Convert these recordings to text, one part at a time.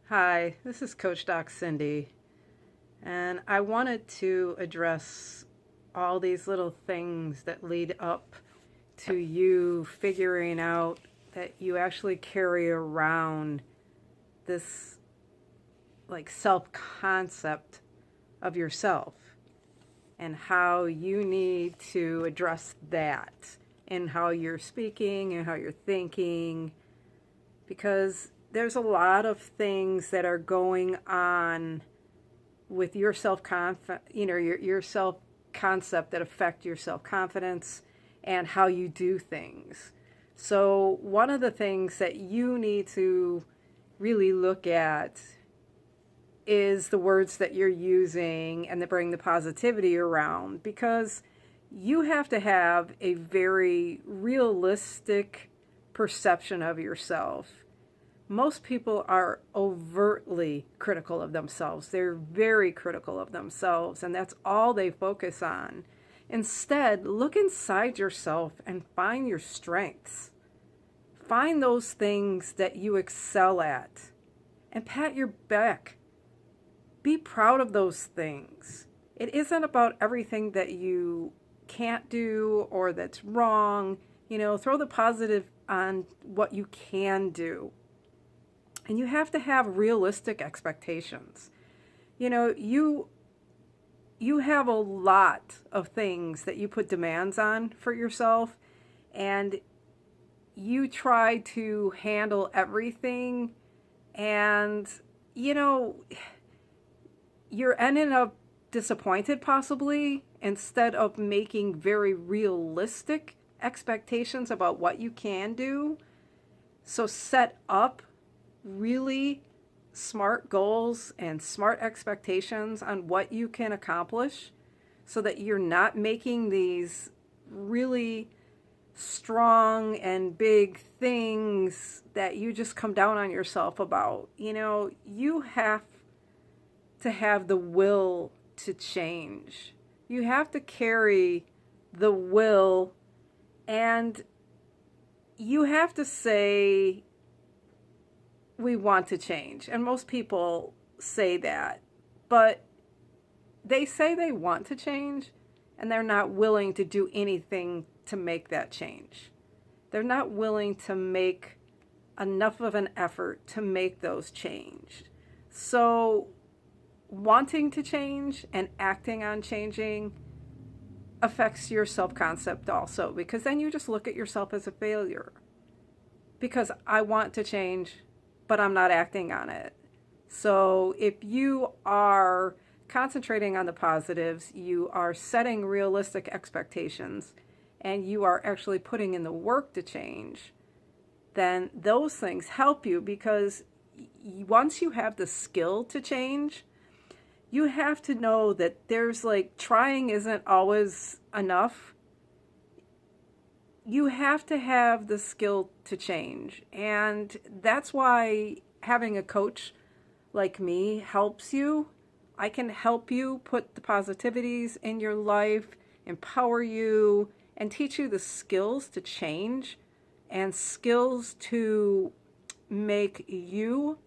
Hi, this is Coach Doc Cindy, and I wanted to address all these little things that lead up to you figuring out that you actually carry around this like self concept of yourself and how you need to address that in how you're speaking and how you're thinking, because there's a lot of things that are going on with your your self concept that affect your self confidence and how you do things. So one of the things that you need to really look at is the words that you're using and to bring the positivity around, because you have to have a very realistic perception of yourself. Most people are overtly critical of themselves. They're very critical of themselves, and that's all they focus on. Instead, look inside yourself and find your strengths. Find those things that you excel at and pat your back. Be proud of those things. It isn't about everything that you can't do or that's wrong. Throw the positive on what you can do. And you have to have realistic expectations. You have a lot of things that you put demands on for yourself, and you try to handle everything, and you're ending up disappointed possibly, instead of making very realistic expectations about what you can do. So set up really smart goals and smart expectations on what you can accomplish, so that you're not making these really strong and big things that you just come down on yourself about. You have to have the will to change. You have to carry the will, and you have to say, we want to change. And most people say that, but they say they want to change, and they're not willing to do anything to make that change. They're not willing to make enough of an effort to make those change. So wanting to change and acting on changing affects your self-concept also, because then you just look at yourself as a failure. Because I want to change, but I'm not acting on it. So if you are concentrating on the positives, you are setting realistic expectations, and you are actually putting in the work to change, then those things help you, because once you have the skill to change, you have to know that there's trying isn't always enough. You have to have the skill to change. And that's why having a coach like me helps you. I can help you put the positivities in your life, empower you, and teach you the skills to change and skills to make you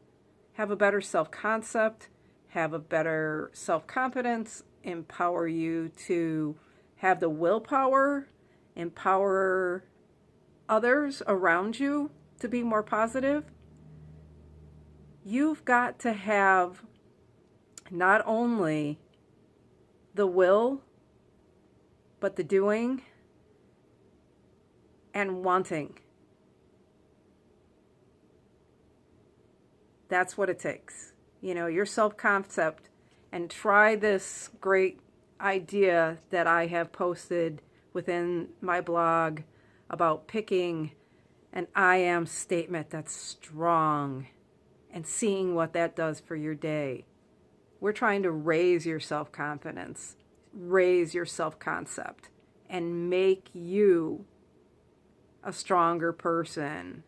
have a better self-concept, have a better self-confidence, empower you to have the willpower, empower others around you to be more positive. You've got to have not only the will, but the doing and wanting. That's what it takes. Your self-concept, and try this great idea that I have posted within my blog about picking an I am statement that's strong and seeing what that does for your day. We're trying to raise your self-confidence, raise your self-concept, and make you a stronger person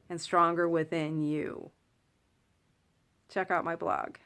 and stronger within you. Check out my blog.